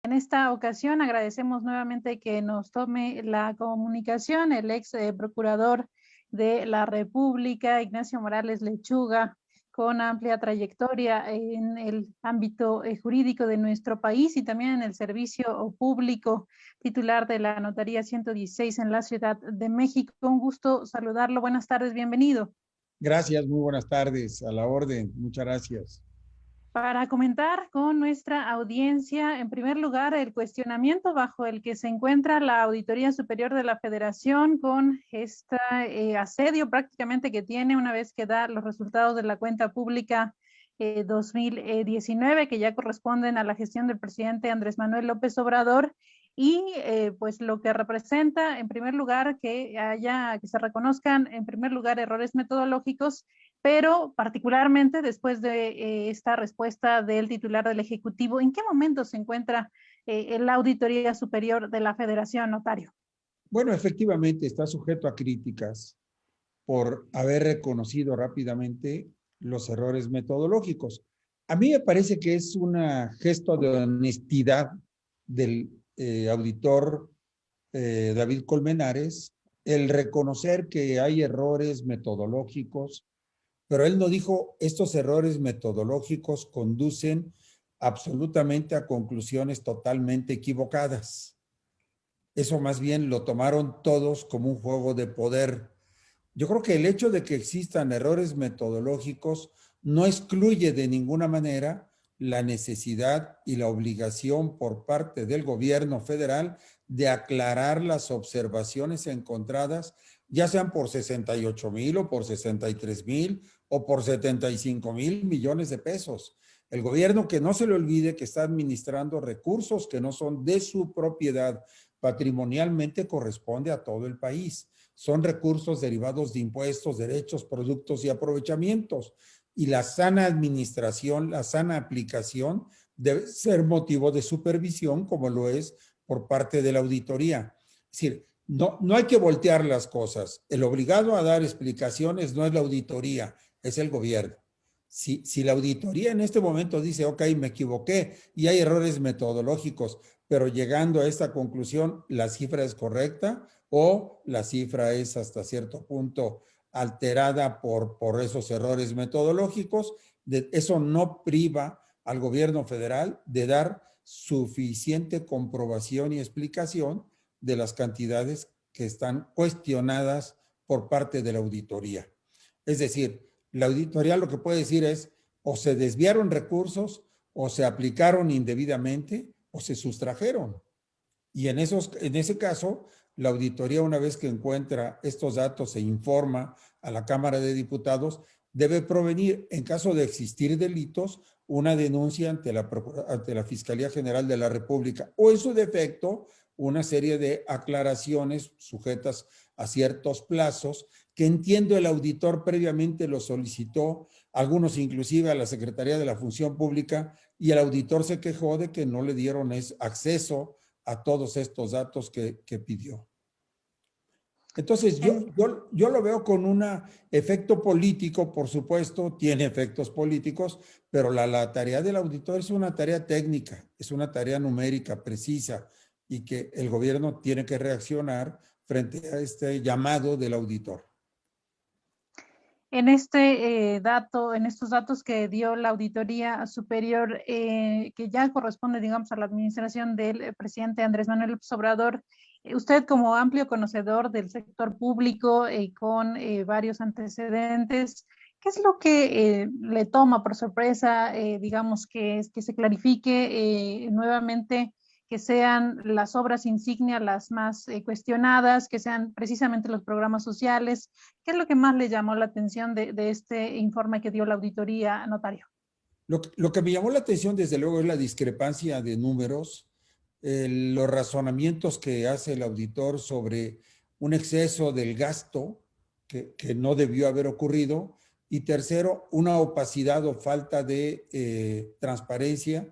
En esta ocasión agradecemos nuevamente que nos tome la comunicación el ex procurador de la República, Ignacio Morales Lechuga, con amplia trayectoria en el ámbito jurídico de nuestro país y también en el servicio público, titular de la Notaría 116 en la Ciudad de México. Un gusto saludarlo. Buenas tardes, bienvenido. Gracias, muy buenas tardes, a la orden, muchas gracias. Para comentar con nuestra audiencia, en primer lugar, el cuestionamiento bajo el que se encuentra la Auditoría Superior de la Federación con este asedio prácticamente que tiene una vez que da los resultados de la cuenta pública 2019, que ya corresponden a la gestión del presidente Andrés Manuel López Obrador, y pues lo que representa, en primer lugar, que se reconozcan, en primer lugar, errores metodológicos, pero particularmente después de esta respuesta del titular del Ejecutivo, ¿en qué momento se encuentra la Auditoría Superior de la Federación, notario? Bueno, efectivamente está sujeto a críticas por haber reconocido rápidamente los errores metodológicos. A mí me parece que es un gesto de honestidad del auditor David Colmenares el reconocer que hay errores metodológicos, pero él no dijo estos errores metodológicos conducen absolutamente a conclusiones totalmente equivocadas. Eso más bien lo tomaron todos como un juego de poder. Yo creo que el hecho de que existan errores metodológicos no excluye de ninguna manera la necesidad y la obligación por parte del gobierno federal de aclarar las observaciones encontradas, ya sean por 68,000 o por 63,000 o por 75,000 millones de pesos. El gobierno, que no se le olvide que está administrando recursos que no son de su propiedad, patrimonialmente corresponde a todo el país. Son recursos derivados de impuestos, derechos, productos y aprovechamientos. Y la sana administración, la sana aplicación debe ser motivo de supervisión, como lo es por parte de la auditoría. Es decir, no hay que voltear las cosas. El obligado a dar explicaciones no es la auditoría, es el gobierno. Si la auditoría en este momento dice, ok, me equivoqué y hay errores metodológicos, pero llegando a esta conclusión, la cifra es correcta o la cifra es hasta cierto punto alterada por esos errores metodológicos, eso no priva al gobierno federal de dar suficiente comprobación y explicación de las cantidades que están cuestionadas por parte de la auditoría. Es decir, la auditoría lo que puede decir es o se desviaron recursos o se aplicaron indebidamente o se sustrajeron. Y en ese caso, la auditoría, una vez que encuentra estos datos e informa a la Cámara de Diputados, debe provenir, en caso de existir delitos, una denuncia ante la Fiscalía General de la República o, en su defecto, una serie de aclaraciones sujetas a ciertos plazos que entiendo el auditor previamente lo solicitó, algunos inclusive a la Secretaría de la Función Pública, y el auditor se quejó de que no le dieron acceso a todos estos datos que pidió. Entonces, yo lo veo con un efecto político, por supuesto, tiene efectos políticos, pero la tarea del auditor es una tarea técnica, es una tarea numérica, precisa, y que el gobierno tiene que reaccionar frente a este llamado del auditor. En en estos datos que dio la Auditoría Superior, que ya corresponde, digamos, a la administración del presidente Andrés Manuel López Obrador, usted como amplio conocedor del sector público con varios antecedentes, ¿qué es lo que le toma por sorpresa, digamos, que se clarifique nuevamente, que sean las obras insignia las más cuestionadas, que sean precisamente los programas sociales? ¿Qué es lo que más le llamó la atención de este informe que dio la auditoría, notario? Lo que me llamó la atención, desde luego, es la discrepancia de números, los razonamientos que hace el auditor sobre un exceso del gasto que no debió haber ocurrido, y tercero, una opacidad o falta de transparencia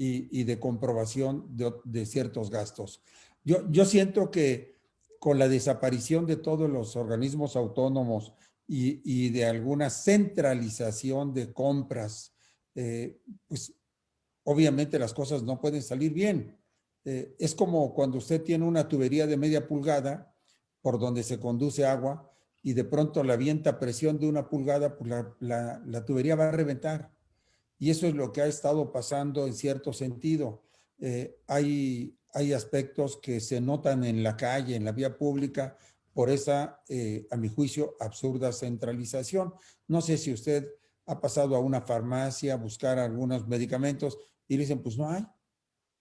y de comprobación de ciertos gastos. Yo siento que con la desaparición de todos los organismos autónomos y de alguna centralización de compras, pues obviamente las cosas no pueden salir bien. Es como cuando usted tiene una tubería de media pulgada por donde se conduce agua y de pronto la avienta a presión de una pulgada, pues la tubería va a reventar. Y eso es lo que ha estado pasando en cierto sentido. Hay aspectos que se notan en la calle, en la vía pública, por esa, a mi juicio, absurda centralización. No sé si usted ha pasado a una farmacia a buscar algunos medicamentos y le dicen, pues no hay,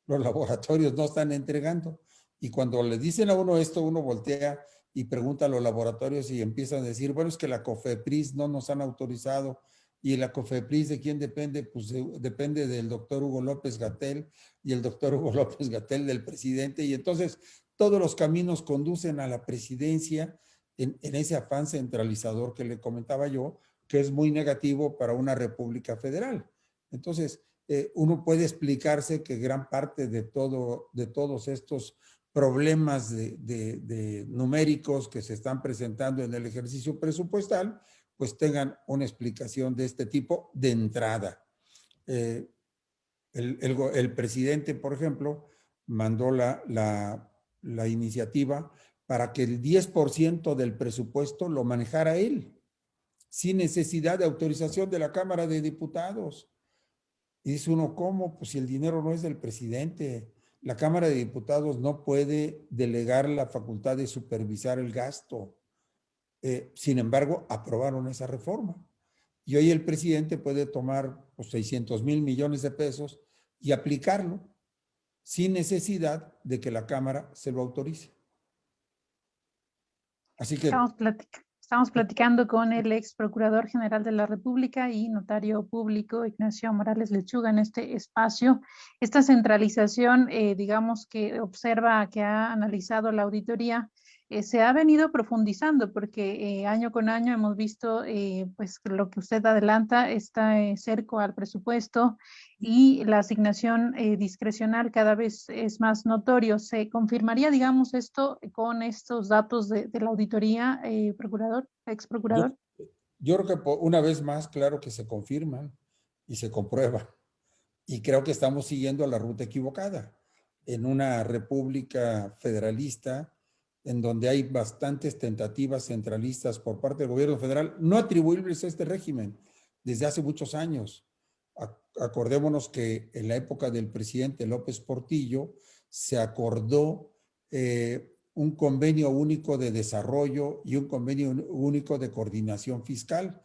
los laboratorios no están entregando. Y cuando le dicen a uno esto, uno voltea y pregunta a los laboratorios y empiezan a decir, bueno, es que la COFEPRIS no nos han autorizado. ¿Y la COFEPRIS de quién depende? Pues depende del doctor Hugo López Gatell y el doctor Hugo López Gatell del presidente. Y entonces todos los caminos conducen a la presidencia en ese afán centralizador que le comentaba yo, que es muy negativo para una república federal. Entonces, uno puede explicarse que gran parte de todos estos problemas de numéricos que se están presentando en el ejercicio presupuestal, pues tengan una explicación de este tipo de entrada. El presidente, por ejemplo, mandó la iniciativa para que el 10% del presupuesto lo manejara él, sin necesidad de autorización de la Cámara de Diputados. Y dice uno, ¿cómo? Pues si el dinero no es del presidente, la Cámara de Diputados no puede delegar la facultad de supervisar el gasto. Sin embargo, aprobaron esa reforma. Y hoy el presidente puede tomar pues, 600,000 millones de pesos y aplicarlo sin necesidad de que la Cámara se lo autorice. Así que Estamos platicando con el ex procurador general de la República y notario público Ignacio Morales Lechuga en este espacio. Esta centralización, digamos que observa, que ha analizado la auditoría, se ha venido profundizando porque año con año hemos visto pues lo que usted adelanta, este cerco al presupuesto y la asignación discrecional cada vez es más notorio. ¿Se confirmaría, digamos, esto con estos datos de la auditoría, procurador, ex yo, procurador? yo creo que una vez más, claro que se confirman y se comprueban. Y creo que estamos siguiendo la ruta equivocada en una república federalista en donde hay bastantes tentativas centralistas por parte del gobierno federal, no atribuibles a este régimen desde hace muchos años. Acordémonos que en la época del presidente López Portillo se acordó un convenio único de desarrollo y un convenio único de coordinación fiscal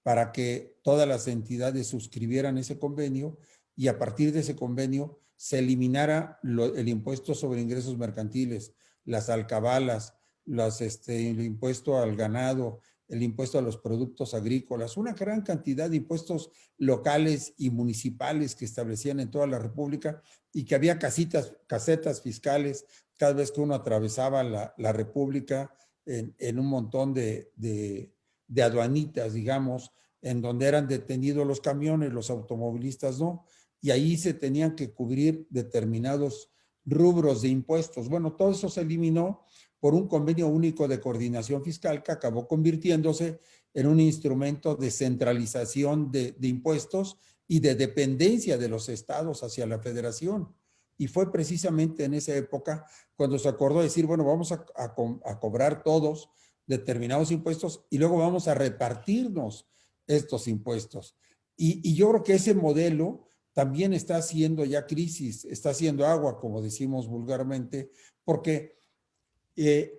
para que todas las entidades suscribieran ese convenio y a partir de ese convenio se eliminara el impuesto sobre ingresos mercantiles, las alcabalas, el impuesto al ganado, el impuesto a los productos agrícolas, una gran cantidad de impuestos locales y municipales que establecían en toda la República y que había casetas fiscales cada vez que uno atravesaba la República en un montón de aduanitas, digamos, en donde eran detenidos los camiones, los automovilistas no, y ahí se tenían que cubrir determinados rubros de impuestos. Bueno, todo eso se eliminó por un convenio único de coordinación fiscal que acabó convirtiéndose en un instrumento de centralización de impuestos y de dependencia de los estados hacia la federación. Y fue precisamente en esa época cuando se acordó decir, bueno, vamos a cobrar todos determinados impuestos y luego vamos a repartirnos estos impuestos. Y yo creo que ese modelo también está haciendo ya crisis, está haciendo agua, como decimos vulgarmente, porque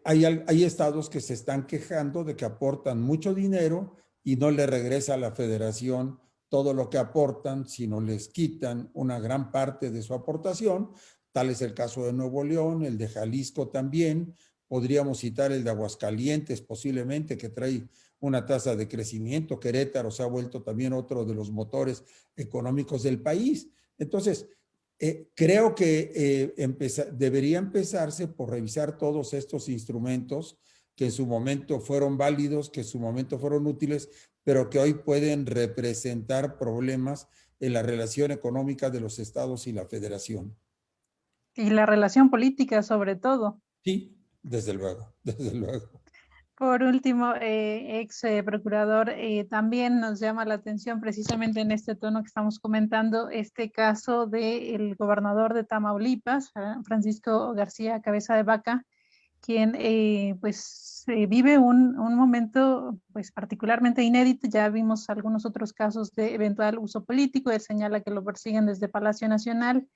hay estados que se están quejando de que aportan mucho dinero y no le regresa a la federación todo lo que aportan, sino les quitan una gran parte de su aportación. Tal es el caso de Nuevo León, el de Jalisco también. Podríamos citar el de Aguascalientes, posiblemente, que trae una tasa de crecimiento. Querétaro se ha vuelto también otro de los motores económicos del país. Entonces, creo que debería empezarse por revisar todos estos instrumentos que en su momento fueron válidos, que en su momento fueron útiles, pero que hoy pueden representar problemas en la relación económica de los estados y la federación. Y la relación política sobre todo. Sí, desde luego, desde luego. Por último, ex procurador, también nos llama la atención precisamente en este tono que estamos comentando este caso del gobernador de Tamaulipas, Francisco García Cabeza de Vaca, quien vive un momento pues particularmente inédito. Ya vimos algunos otros casos de eventual uso político. Él señala que lo persiguen desde Palacio Nacional.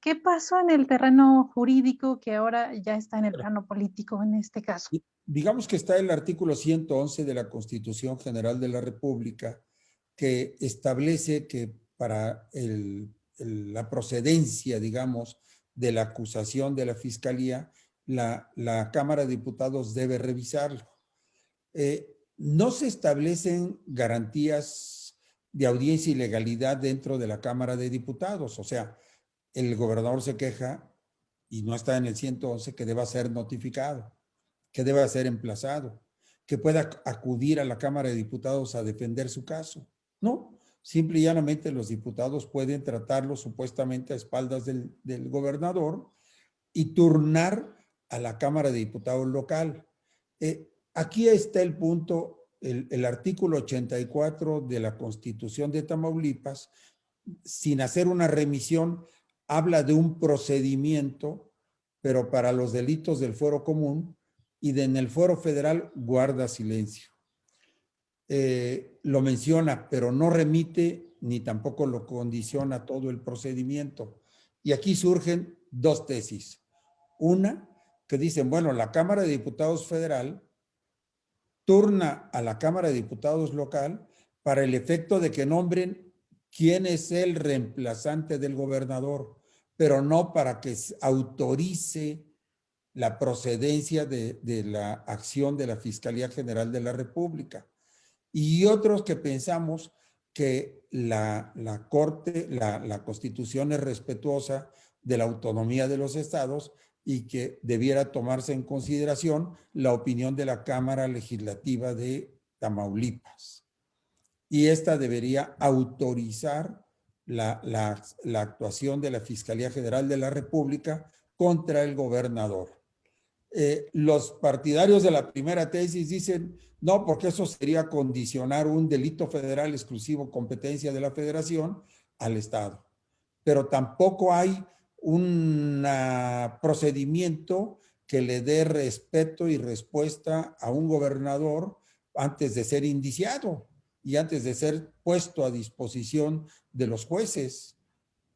¿Qué pasó en el terreno jurídico que ahora ya está en el plano político en este caso? Digamos que está el artículo 111 de la Constitución General de la República, que establece que para la procedencia, digamos, de la acusación de la Fiscalía, la Cámara de Diputados debe revisarlo. No se establecen garantías de audiencia y legalidad dentro de la Cámara de Diputados. O sea, el gobernador se queja y no está en el 111 que deba ser notificado, que deba ser emplazado, que pueda acudir a la Cámara de Diputados a defender su caso. No, simple y llanamente los diputados pueden tratarlo supuestamente a espaldas del gobernador y turnar a la Cámara de Diputados local. Aquí está el punto, el artículo 84 de la Constitución de Tamaulipas, sin hacer una remisión, habla de un procedimiento, pero para los delitos del fuero común, y en el fuero federal guarda silencio. Lo menciona, pero no remite ni tampoco lo condiciona todo el procedimiento. Y aquí surgen dos tesis. Una, que dicen, bueno, la Cámara de Diputados Federal turna a la Cámara de Diputados local para el efecto de que nombren quién es el reemplazante del gobernador, pero no para que autorice la procedencia de la acción de la Fiscalía General de la República. Y otros que pensamos que la Corte, la Constitución es respetuosa de la autonomía de los estados y que debiera tomarse en consideración la opinión de la Cámara Legislativa de Tamaulipas. Y esta debería autorizar la actuación de la Fiscalía General de la República contra el gobernador. Los partidarios de la primera tesis dicen, no, porque eso sería condicionar un delito federal exclusivo competencia de la federación al Estado. Pero tampoco hay un procedimiento que le dé respeto y respuesta a un gobernador antes de ser indiciado y antes de ser puesto a disposición de los jueces.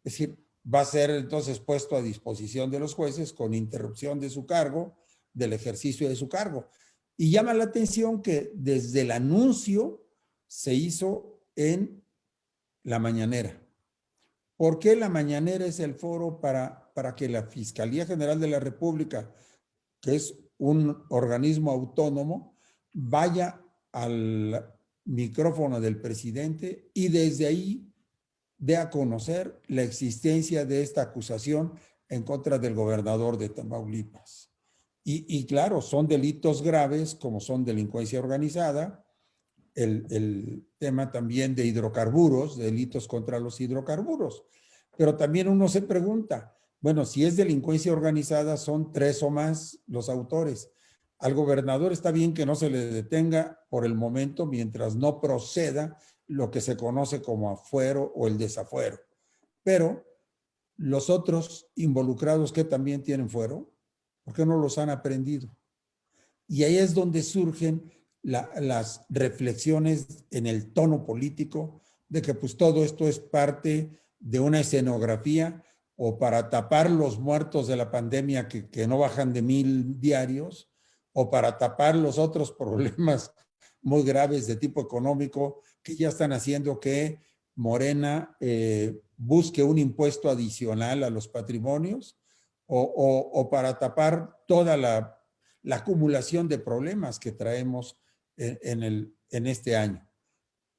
Es decir, va a ser entonces puesto a disposición de los jueces con interrupción de su cargo, del ejercicio de su cargo. Y llama la atención que desde el anuncio se hizo en la mañanera. ¿Por qué la mañanera es el foro para que la Fiscalía General de la República, que es un organismo autónomo, vaya al micrófono del presidente y desde ahí dé a conocer la existencia de esta acusación en contra del gobernador de Tamaulipas? Y claro, son delitos graves como son delincuencia organizada, el tema también de hidrocarburos, delitos contra los hidrocarburos. Pero también uno se pregunta, bueno, si es delincuencia organizada, son 3 o más los autores. Al gobernador está bien que no se le detenga por el momento mientras no proceda lo que se conoce como afuero o el desafuero. Pero los otros involucrados que también tienen fuero, ¿por qué no los han aprendido? Y ahí es donde surgen las reflexiones en el tono político de que pues todo esto es parte de una escenografía o para tapar los muertos de la pandemia que no bajan de 1,000 diarios o para tapar los otros problemas muy graves de tipo económico que ya están haciendo que Morena busque un impuesto adicional a los patrimonios o para tapar toda la acumulación de problemas que traemos en este año.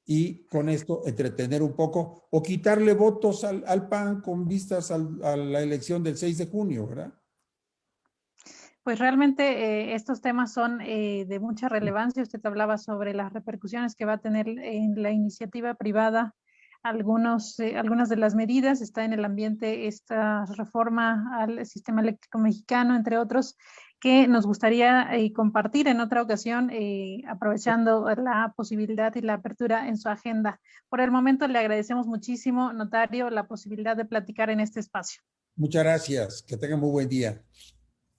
Y con esto entretener un poco o quitarle votos al PAN con vistas a la elección del 6 de junio, ¿verdad? Pues realmente estos temas son de mucha relevancia. Usted hablaba sobre las repercusiones que va a tener en la iniciativa privada. Algunas de las medidas, está en el ambiente esta reforma al sistema eléctrico mexicano, entre otros, que nos gustaría compartir en otra ocasión, aprovechando la posibilidad y la apertura en su agenda. Por el momento le agradecemos muchísimo, notario, la posibilidad de platicar en este espacio. Muchas gracias. Que tengan muy buen día.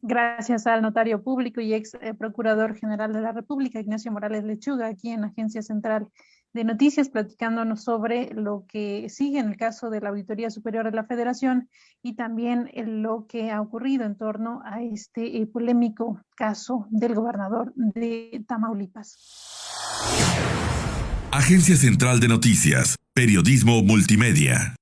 Gracias al notario público y ex procurador general de la República, Ignacio Morales Lechuga, aquí en Agencia Central de Noticias, platicándonos sobre lo que sigue en el caso de la Auditoría Superior de la Federación y también lo que ha ocurrido en torno a este polémico caso del gobernador de Tamaulipas. Agencia Central de Noticias, periodismo multimedia.